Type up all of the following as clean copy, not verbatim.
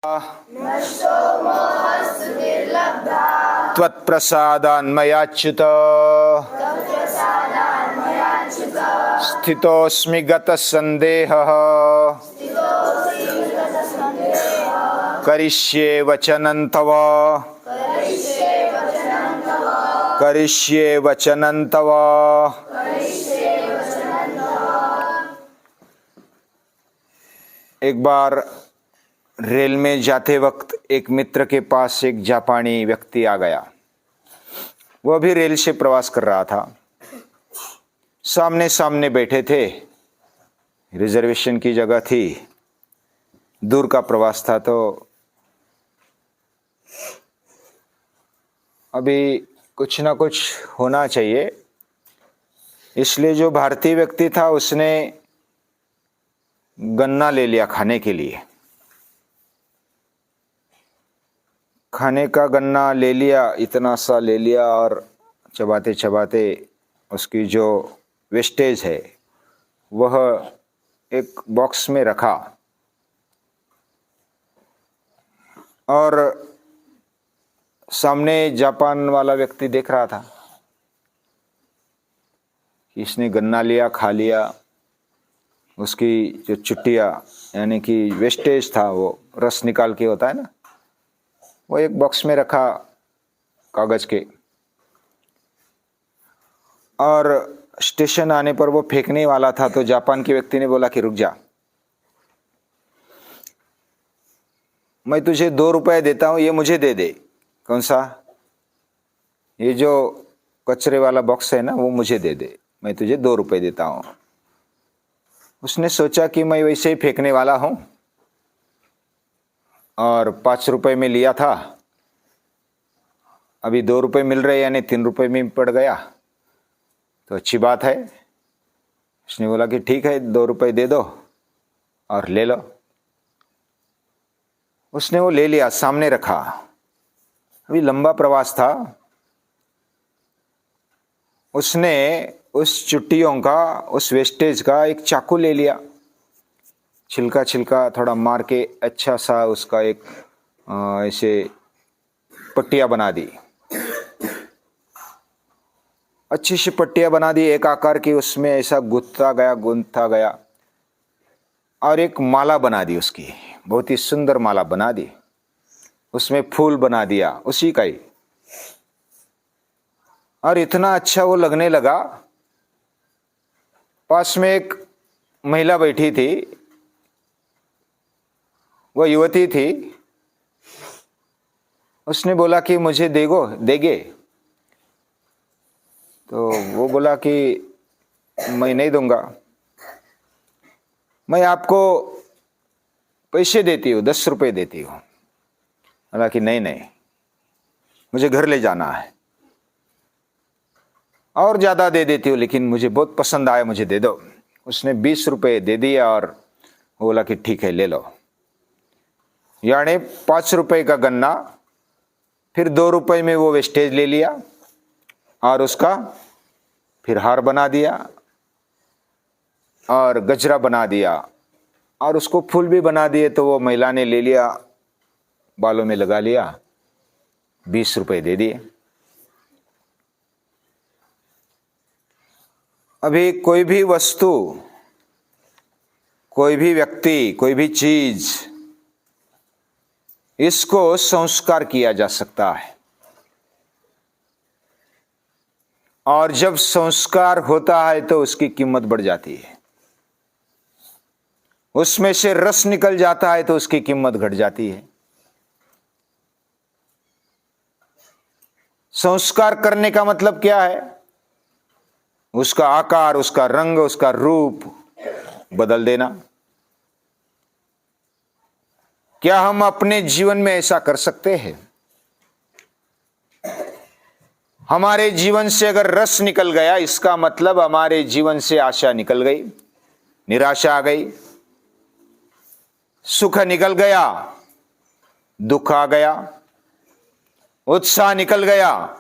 त्वत्प्रसादान्मयाच्युत स्थितोऽस्मि गतसन्देहः करिष्ये वचनं तव करिष्ये वचनं तव। एक बार रेल में जाते वक्त एक मित्र के पास एक जापानी व्यक्ति आ गया। वह भी रेल से प्रवास कर रहा था। सामने सामने बैठे थे, रिजर्वेशन की जगह थी, दूर का प्रवास था, तो अभी कुछ ना कुछ होना चाहिए, इसलिए जो भारतीय व्यक्ति था उसने गन्ना ले लिया खाने के लिए। खाने का गन्ना ले लिया, इतना सा ले लिया और चबाते चबाते उसकी जो वेस्टेज है वह एक बॉक्स में रखा और सामने जापान वाला व्यक्ति देख रहा था कि इसने गन्ना लिया, खा लिया, उसकी जो चुट्टियाँ यानी कि वेस्टेज था वो रस निकाल के होता है ना, वो एक बॉक्स में रखा कागज के। और स्टेशन आने पर वो फेंकने वाला था तो जापान के व्यक्ति ने बोला कि रुक जा, मैं तुझे 2 रुपए देता हूँ, ये मुझे दे दे। कौन सा? ये जो कचरे वाला बॉक्स है ना, वो मुझे दे दे, मैं तुझे 2 रुपए देता हूँ। उसने सोचा कि मैं वैसे ही फेंकने वाला हूँ और 5 रुपए में लिया था, अभी 2 रुपए मिल रहे यानी 3 रुपए में पड़ गया तो अच्छी बात है। उसने बोला कि ठीक है, 2 रुपए दे दो और ले लो। उसने वो ले लिया, सामने रखा। अभी लंबा प्रवास था। उसने उस चुट्टियों का, उस वेस्टेज का एक चाकू ले लिया, छिलका छिलका थोड़ा मार के अच्छा सा उसका एक ऐसे पट्टियाँ बना दी, अच्छी सी पट्टियाँ बना दी एक आकार की, उसमें ऐसा गूंथता गया और एक माला बना दी उसकी, बहुत ही सुंदर माला बना दी। उसमें फूल बना दिया उसी का ही, और इतना अच्छा वो लगने लगा। पास में एक महिला बैठी थी, वो युवती थी। उसने बोला कि मुझे देगे? तो वो बोला कि मैं नहीं दूंगा, मैं आपको पैसे देती हूँ, 10 रुपए देती हूँ। बोला कि नहीं, मुझे घर ले जाना है, और ज़्यादा दे देती हूँ लेकिन मुझे बहुत पसंद आया, मुझे दे दो। उसने 20 रुपए दे दिया और बोला कि ठीक है, ले लो। यानी 5 रुपए का गन्ना, फिर 2 रुपए में वो वेस्टेज ले लिया और उसका फिर हार बना दिया और गजरा बना दिया और उसको फूल भी बना दिए। तो वो महिला ने ले लिया, बालों में लगा लिया, 20 रुपए दे दिए। अभी कोई भी वस्तु, कोई भी व्यक्ति, कोई भी चीज, इसको संस्कार किया जा सकता है, और जब संस्कार होता है तो उसकी कीमत बढ़ जाती है। उसमें से रस निकल जाता है तो उसकी कीमत घट जाती है। संस्कार करने का मतलब क्या है? उसका आकार, उसका रंग, उसका रूप बदल देना। क्या हम अपने जीवन में ऐसा कर सकते हैं? हमारे जीवन से अगर रस निकल गया, इसका मतलब हमारे जीवन से आशा निकल गई, निराशा आ गई, सुख निकल गया, दुख आ गया, उत्साह निकल गया,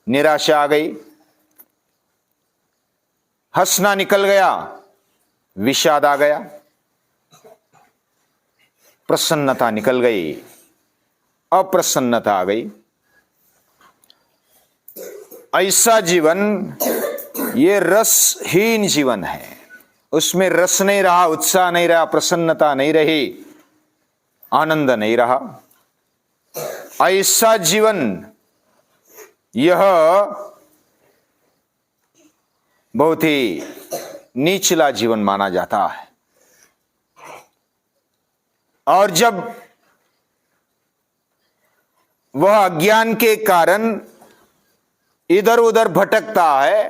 निराशा आ गई, हंसना निकल गया, विषाद आ गया, प्रसन्नता निकल गई, अप्रसन्नता आ गई। ऐसा जीवन ये रसहीन जीवन है। उसमें रस नहीं रहा, उत्साह नहीं रहा, प्रसन्नता नहीं रही, आनंद नहीं रहा। ऐसा जीवन यह बहुत ही निचला जीवन माना जाता है। और जब वह अज्ञान के कारण इधर उधर भटकता है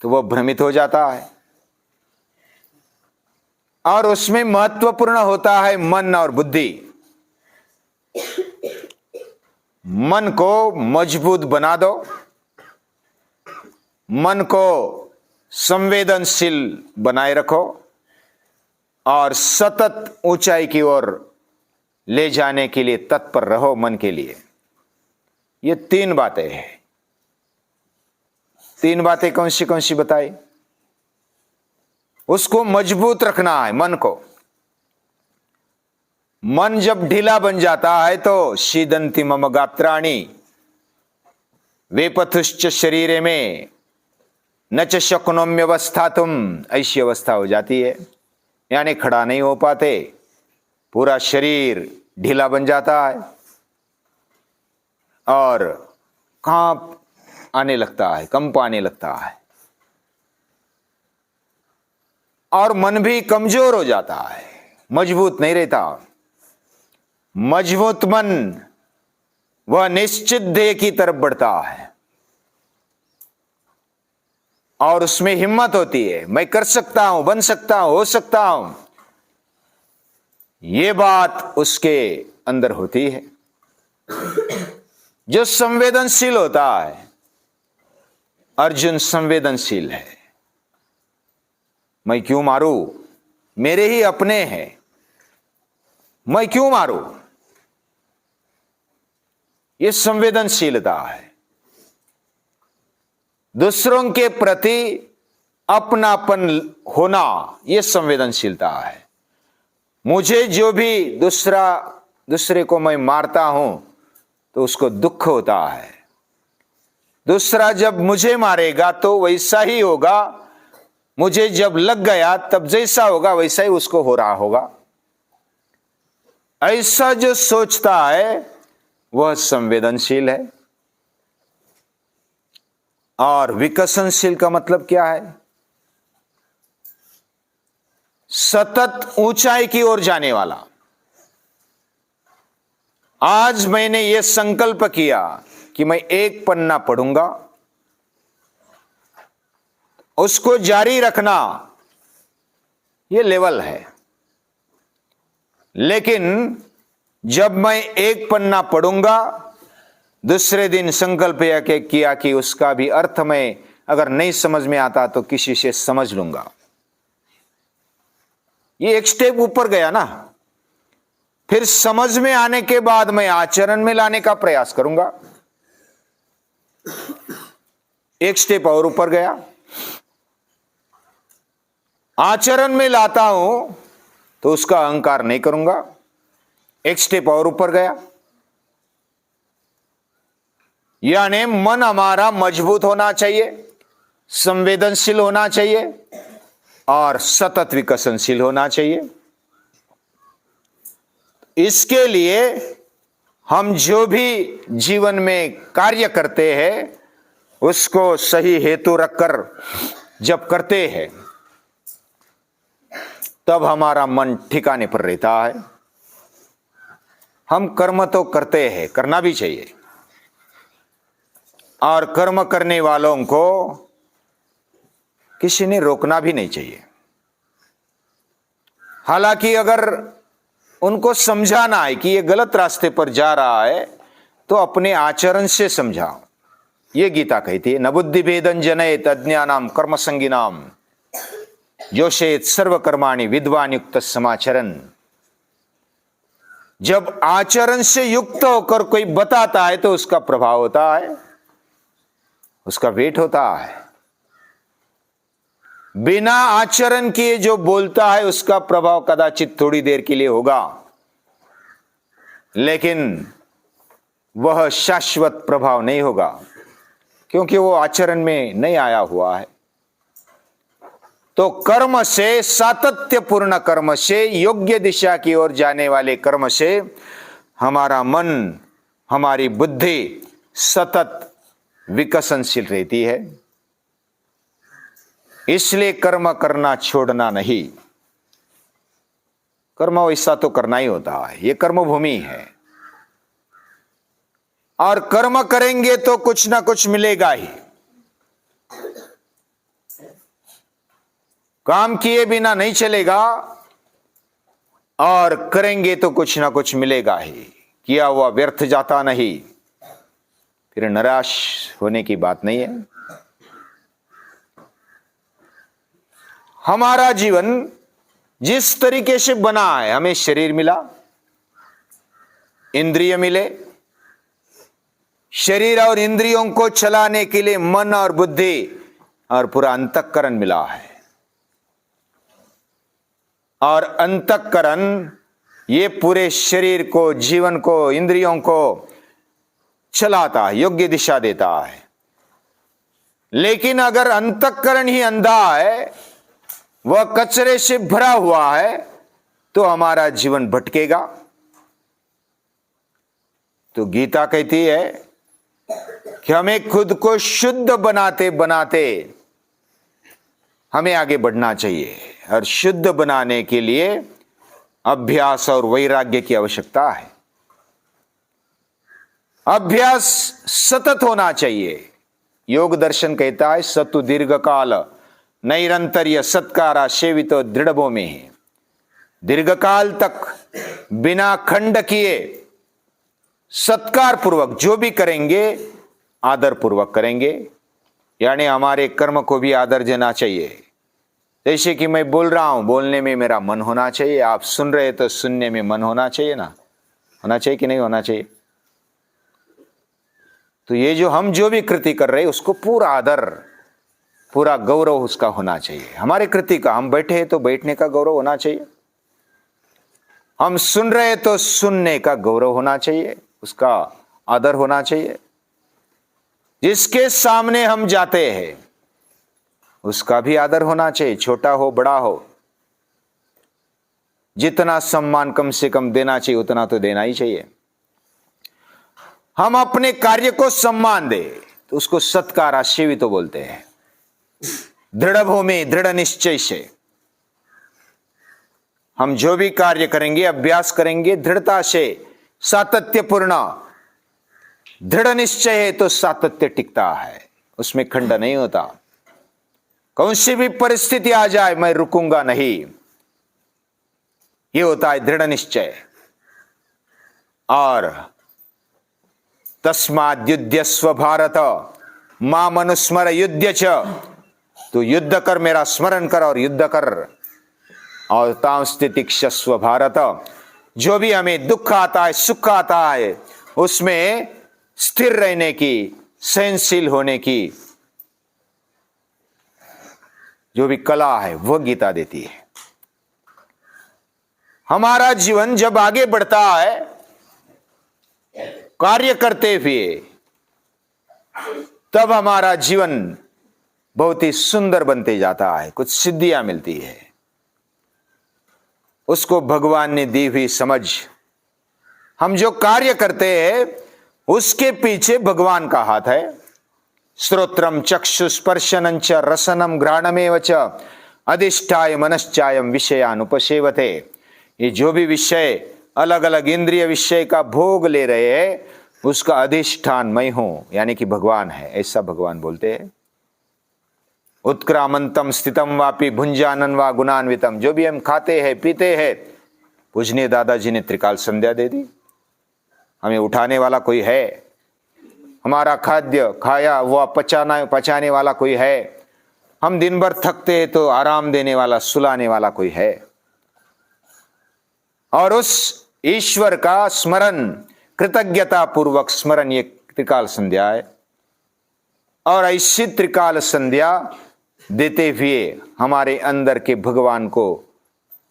तो वह भ्रमित हो जाता है। और उसमें महत्वपूर्ण होता है मन और बुद्धि। मन को मजबूत बना दो, मन को संवेदनशील बनाए रखो और सतत ऊंचाई की ओर ले जाने के लिए तत्पर रहो मन के लिए। ये 3 बातें हैं। 3 बातें कौन सी बताई? उसको मजबूत रखना है मन को। मन जब ढीला बन जाता है तो शीदंति मम गात्राणि वेपथुश्च शरीरे में न च शक्नोम्यवस्थातुम, ऐसी अवस्था हो जाती है, यानी खड़ा नहीं हो पाते, पूरा शरीर ढीला बन जाता है और कांप आने लगता है, कंप आने लगता है और मन भी कमजोर हो जाता है, मजबूत नहीं रहता। मजबूत मन वह निश्चित ध्येय की तरफ बढ़ता है और उसमें हिम्मत होती है, मैं कर सकता हूं, बन सकता हूं, हो सकता हूं, यह बात उसके अंदर होती है। जो संवेदनशील होता है, अर्जुन संवेदनशील है। मैं क्यों मारूं, मेरे ही अपने हैं, मैं क्यों मारूं, यह संवेदनशीलता है। दूसरों के प्रति अपनापन होना, यह संवेदनशीलता है। मुझे जो भी दूसरे को मैं मारता हूं तो उसको दुख होता है। दूसरा जब मुझे मारेगा तो वैसा ही होगा, मुझे जब लग गया तब जैसा होगा वैसा ही उसको हो रहा होगा। ऐसा जो सोचता है वह संवेदनशील है। और विकसनशील का मतलब क्या है? सतत ऊंचाई की ओर जाने वाला। आज मैंने यह संकल्प किया कि मैं 1 पन्ना पढ़ूंगा, उसको जारी रखना, यह लेवल है। लेकिन जब मैं 1 पन्ना पढ़ूंगा, दूसरे दिन संकल्प यह किया कि उसका भी अर्थ मैं अगर नहीं समझ में आता तो किसी से समझ लूंगा, ये 1 स्टेप ऊपर गया ना। फिर समझ में आने के बाद मैं आचरण में लाने का प्रयास करूंगा, 1 स्टेप और ऊपर गया। आचरण में लाता हूं तो उसका अहंकार नहीं करूंगा, 1 स्टेप और ऊपर गया। यानी मन हमारा मजबूत होना चाहिए, संवेदनशील होना चाहिए और सतत विकसनशील होना चाहिए। इसके लिए हम जो भी जीवन में कार्य करते हैं उसको सही हेतु रखकर जब करते हैं तब हमारा मन ठिकाने पर रहता है। हम कर्म तो करते हैं, करना भी चाहिए, और कर्म करने वालों को किसी ने रोकना भी नहीं चाहिए। हालांकि अगर उनको समझाना है कि ये गलत रास्ते पर जा रहा है तो अपने आचरण से समझाओ। ये गीता कहती है, न बुद्धि भेदन जनयेत अज्ञानाम कर्म संगिनाम जोशेत सर्वकर्माणि विद्वान युक्त समाचरण। जब आचरण से युक्त होकर कोई बताता है तो उसका प्रभाव होता है, उसका वेट होता है। बिना आचरण किए जो बोलता है उसका प्रभाव कदाचित थोड़ी देर के लिए होगा, लेकिन वह शाश्वत प्रभाव नहीं होगा, क्योंकि वो आचरण में नहीं आया हुआ है। तो कर्म से, सातत्यपूर्ण कर्म से, योग्य दिशा की ओर जाने वाले कर्म से हमारा मन, हमारी बुद्धि सतत विकसनशील रहती है। इसलिए कर्म करना छोड़ना नहीं। कर्म वैसा तो करना ही होता है, ये कर्म भूमि है, और कर्म करेंगे तो कुछ ना कुछ मिलेगा ही। काम किए बिना नहीं चलेगा, और करेंगे तो कुछ ना कुछ मिलेगा ही। किया हुआ व्यर्थ जाता नहीं, फिर निराश होने की बात नहीं है। हमारा जीवन जिस तरीके से बना है, हमें शरीर मिला, इंद्रिय मिले, शरीर और इंद्रियों को चलाने के लिए मन और बुद्धि और पूरा अंतःकरण मिला है। और अंतःकरण ये पूरे शरीर को, जीवन को, इंद्रियों को चलाता है, योग्य दिशा देता है। लेकिन अगर अंतःकरण ही अंधा है, वह कचरे से भरा हुआ है, तो हमारा जीवन भटकेगा। तो गीता कहती है कि हमें खुद को शुद्ध बनाते बनाते हमें आगे बढ़ना चाहिए, और शुद्ध बनाने के लिए अभ्यास और वैराग्य की आवश्यकता है। अभ्यास सतत होना चाहिए। योग दर्शन कहता है सतु दीर्घ काल नैरंतर्य सत्कारा सेवित दृढ़ भूमि। दीर्घकाल तक बिना खंड किए सत्कार पूर्वक जो भी करेंगे आदर पूर्वक करेंगे, यानी हमारे कर्म को भी आदर देना चाहिए। जैसे कि मैं बोल रहा हूं, बोलने में मेरा मन होना चाहिए, आप सुन रहे तो सुनने में मन होना चाहिए ना, होना चाहिए कि नहीं होना चाहिए। तो ये हम जो भी कृति कर रहे हैं उसको पूरा आदर, पूरा गौरव उसका होना चाहिए। हमारे कृति का, हम बैठे हैं तो बैठने का गौरव होना चाहिए, हम सुन रहे तो सुनने का गौरव होना चाहिए, उसका आदर होना चाहिए। जिसके सामने हम जाते हैं उसका भी आदर होना चाहिए, छोटा हो बड़ा हो। जितना सम्मान कम से कम देना चाहिए उतना तो देना ही चाहिए। हम अपने कार्य को सम्मान दे तो उसको सत्कार आशीवी तो बोलते हैं। दृढ़ भूमि, दृढ़ निश्चय से हम जो भी कार्य करेंगे, अभ्यास करेंगे, दृढ़ता से, सातत्यपूर्ण दृढ़ निश्चय है तो सातत्य टिकता है, उसमें खंड नहीं होता। कौन सी भी परिस्थिति आ जाए मैं रुकूंगा नहीं, ये होता है दृढ़ निश्चय। और तस्माद् युध्यस्व भारत माम अनुस्मर युध्य च, तो युद्ध कर, मेरा स्मरण कर और युद्ध कर। और तां स्थितिक्षस्व भारत, जो भी हमें दुख आता है, सुख आता है, उसमें स्थिर रहने की, सहनशील होने की जो भी कला है वह गीता देती है। हमारा जीवन जब आगे बढ़ता है कार्य करते हुए, तब हमारा जीवन बहुत ही सुंदर बनते जाता है, कुछ सिद्धियां मिलती है। उसको भगवान ने दी हुई समझ, हम जो कार्य करते हैं उसके पीछे भगवान का हाथ है। श्रोत्रम चक्षुस्पर्शनं च रसनम घ्राणमेव च अधिष्ठाय मनश्चायम विषयानुपसेवते। ये जो भी विषय, अलग अलग इंद्रिय विषय का भोग ले रहे हैं, उसका अधिष्ठान मैं हूं, यानी कि भगवान है, ऐसा भगवान बोलते हैं। उत्क्रामंतम स्थितम वापि भुंजानन वा गुणान्वितम, जो भी हम खाते हैं पीते हैं, पूजनीय दादाजी ने त्रिकाल संध्या दे दी। हमें उठाने वाला कोई है, हमारा खाद्य खाया हुआ पचाने वाला कोई है, हम दिन भर थकते हैं तो आराम देने वाला, सुलाने वाला कोई है। और उस ईश्वर का स्मरण, कृतज्ञता पूर्वक स्मरण, ये त्रिकाल संध्या है। और ऐसी त्रिकाल संध्या देते हुए हमारे अंदर के भगवान को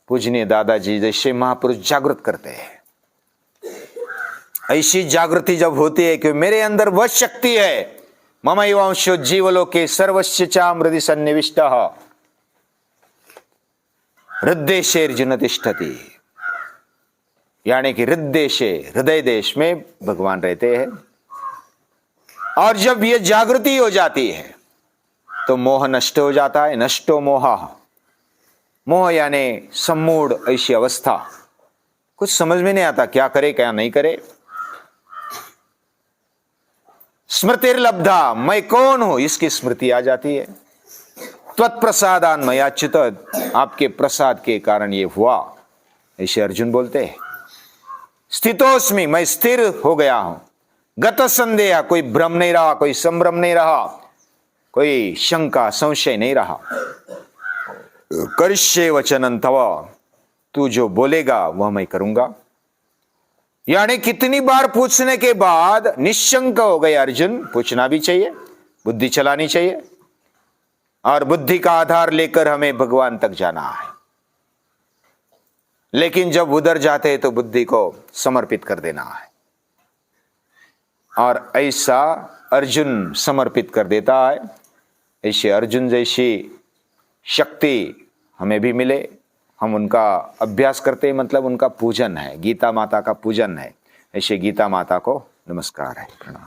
पूजनीय दादाजी जैसे महापुरुष जागृत करते हैं। ऐसी जागृति जब होती है कि मेरे अंदर वह शक्ति है, ममैवांशो जीवलोके सर्वस्य चामृति सन्निविष्टः हृद्देशे अर्जुन तिष्ठति, यानी कि हृद्देशे हृदय देश में भगवान रहते हैं। और जब यह जागृति हो जाती है तो मोह नष्ट हो जाता है। नष्टो मोह, मोह यानी सम्मूढ़ ऐसी अवस्था, कुछ समझ में नहीं आता क्या करे क्या नहीं करे। स्मृतिर्लब्धा, मैं कौन हूं इसकी स्मृति आ जाती है। त्वत्प्रसादान मयाच्युत, आपके प्रसाद के कारण ये हुआ, ऐसे अर्जुन बोलते हैं। स्थितोस्मि, मैं स्थिर हो गया हूं। गत संदेह, कोई भ्रम नहीं रहा, कोई संभ्रम नहीं रहा, कोई शंका संशय नहीं रहा। करिष्ये वचनं तव, तू जो बोलेगा वह मैं करूंगा। यानी कितनी बार पूछने के बाद निशंक हो गए अर्जुन। पूछना भी चाहिए, बुद्धि चलानी चाहिए, और बुद्धि का आधार लेकर हमें भगवान तक जाना है। लेकिन जब उधर जाते हैं तो बुद्धि को समर्पित कर देना है, और ऐसा अर्जुन समर्पित कर देता है। ऐसे अर्जुन जैसी शक्ति हमें भी मिले, हम उनका अभ्यास करते हैं, मतलब उनका पूजन है, गीता माता का पूजन है। ऐसे गीता माता को नमस्कार है, प्रणाम।